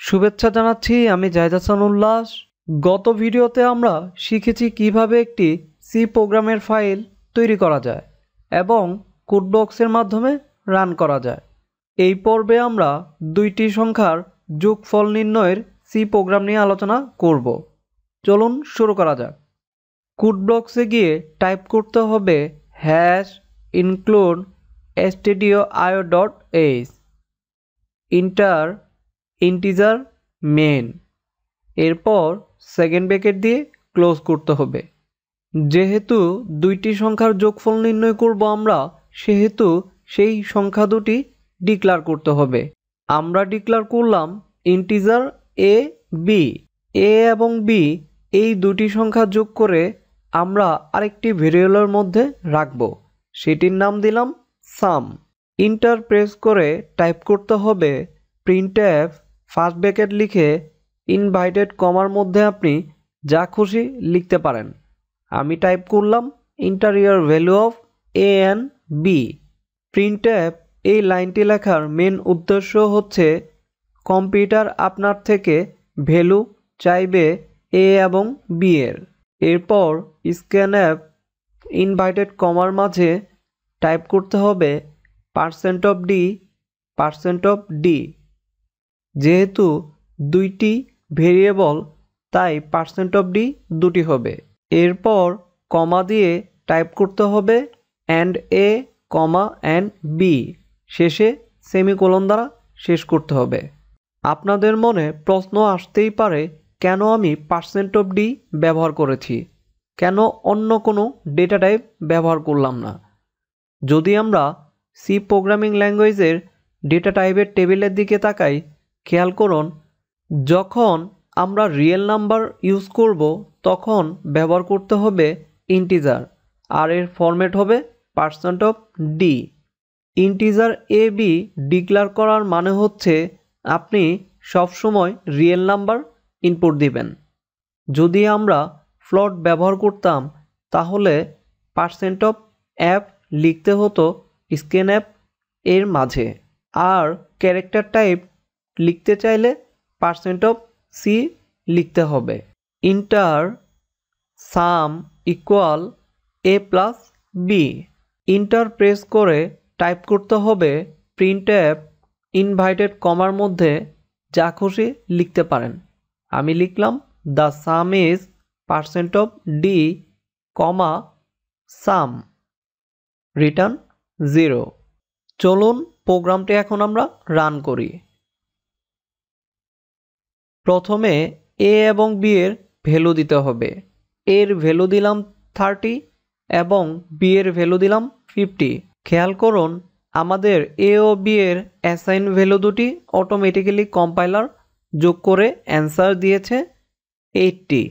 শুভেচ্ছা জানাচ্ছি, আমি জাহিদ হাসান উল্লাস। গত ভিডিওতে আমরা শিখেছি কিভাবে একটি সি প্রোগ্রামের ফাইল তৈরি করা যায় এবং কোডবক্সের মাধ্যমে রান করা যায়। এই পর্বে আমরা দুইটি সংখ্যার যোগফল নির্ণয়ের সি প্রোগ্রাম নিয়ে আলোচনা করব। চলুন শুরু করা যাক। কোডবক্সে গিয়ে টাইপ করতে হবে #include stdio.h enter integer main, এরপর সেকেন্ড ব্র্যাকেট দিয়ে ক্লোজ করতে হবে। যেহেতু দুইটি সংখ্যার যোগফল নির্ণয় করব আমরা, সেহেতু সেই সংখ্যা দুটি ডিক্লেয়ার করতে হবে। আমরা ডিক্লেয়ার করলাম ইন্টিজার এ বি। এ এবং বি এই দুটি সংখ্যা যোগ করে আমরা আরেকটি ভেরিয়েবলের মধ্যে রাখব, সেটির নাম দিলাম সাম। ইন্টার প্রেস করে টাইপ করতে হবে প্রিন্টএফ ফার্স্ট ব্র্যাকেট লিখে ইনভাইটেড কমার মধ্যে আপনি যা খুশি লিখতে পারেন। আমি টাইপ করলাম enter your value of a and b. Printf এই লাইনটি লেখার মেন উদ্দেশ্য হচ্ছে কম্পিউটার আপনার থেকে ভ্যালু চাইবে এ এবং বি এর। এরপর স্ক্যানএফ ইনভাইটেড কমার মাঝে টাইপ করতে হবে %d। যেহেতু দুইটি ভেরিয়েবল তাই %d দুটি হবে। এরপর কমা দিয়ে টাইপ করতে হবে and a comma and b, শেষে সেমিকোলন দ্বারা শেষ করতে হবে। আপনাদের মনে প্রশ্ন আসতেই পারে, কেন আমি %d ব্যবহার করেছি, কেন অন্য কোনো ডেটা টাইপ ব্যবহার করলাম না। যদি আমরা সি প্রোগ্রামিং ল্যাঙ্গুয়েজের ডেটা টাইপের টেবিলের দিকে তাকাই, খেয়াল করুন যখন আমরা রিয়েল নাম্বার ইউজ করব তখন ব্যবহার করতে হবে ইন্টিজার, আর এর ফরম্যাট হবে %d। Integer A B declare করার মানে হচ্ছে আপনি সবসময় রিয়েল নাম্বার ইনপুট দিবেন। যদি আমরা ফ্লোট ব্যবহার করতাম তাহলে %f লিখতে হতো স্ক্যানএফ এর মাঝে, আর ক্যারেক্টার টাইপ লিখতে চাইলে %c লিখতে হবে। Enter sum equal a plus b. Enter press করে টাইপ করতে হবে প্রিন্টএফ ইনভাইটেড কমার মধ্যে যা খুশি লিখতে পারেন। আমি লিখলাম the sum is %d, some, return 0। চলুন প্রোগ্রামটি এখন আমরা রান করি। প্রথমে এ এবং বি এর ভ্যালু দিতে হবে। এর ভ্যালু দিলাম 30 এবং বি এর ভ্যালু দিলাম 50। খেয়াল করুন আমাদের এ ও বি এর অ্যাসাইন ভ্যালু দুটি অটোমেটিক্যালি কম্পাইলার যোগ করে অ্যান্সার দিয়েছে 80।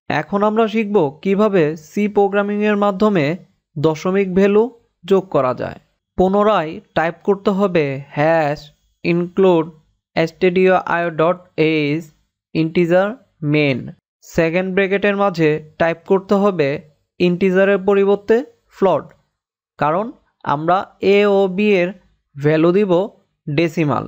এখন আমরা শিখব কিভাবে সি প্রোগ্রামিংয়ের মাধ্যমে দশমিক ভ্যালু যোগ করা যায়। পুনরায় টাইপ করতে হবে #include stdio.h integer main. Second ব্র্যাকেটের মাঝে টাইপ করতে হবে ইন্টিজারের পরিবর্তে ফ্লোট, কারণ আমরা এ ও বি এর ভ্যালু দিব decimal.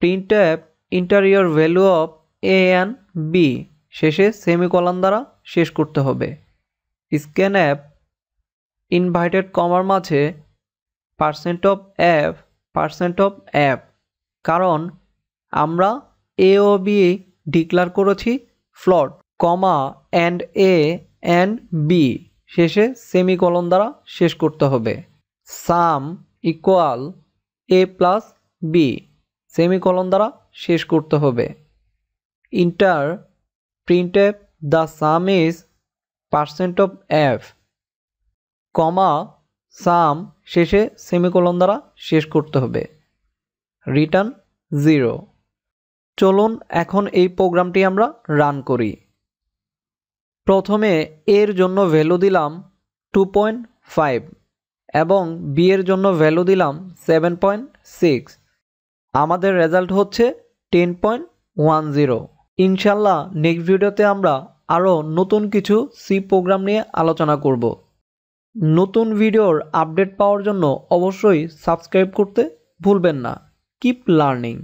Printf enter your value of a and b, শেষে সেমিকোলন দ্বারা শেষ করতে হবে। স্ক্যানএফ ইনভাইটেড কমার মাঝে %f, কারণ আমরা এ ও বি ডিক্লেয়ার করেছি float, comma and a and b, শেষে সেমিকোলন দ্বারা শেষ করতে হবে। Sum equal a plus b, semicolon দ্বারা শেষ করতে হবে। Enter printf the sum is %f, comma sum, শেষে সেমিকোলন দ্বারা শেষ করতে হবে। রিটার্ন 0। চলুন এখন এই প্রোগ্রামটি আমরা রান করি। প্রথমে এর জন্য ভ্যালু দিলাম 2.5 এবং বি এর জন্য ভ্যালু দিলাম 7.6। আমাদের রেজাল্ট হচ্ছে 10.10। ইনশাল্লাহ নেক্সট ভিডিওতে আমরা আরও নতুন কিছু সি প্রোগ্রাম নিয়ে আলোচনা করব। নতুন ভিডিওর আপডেট পাওয়ার জন্য অবশ্যই সাবস্ক্রাইব করতে ভুলবেন না। Keep learning.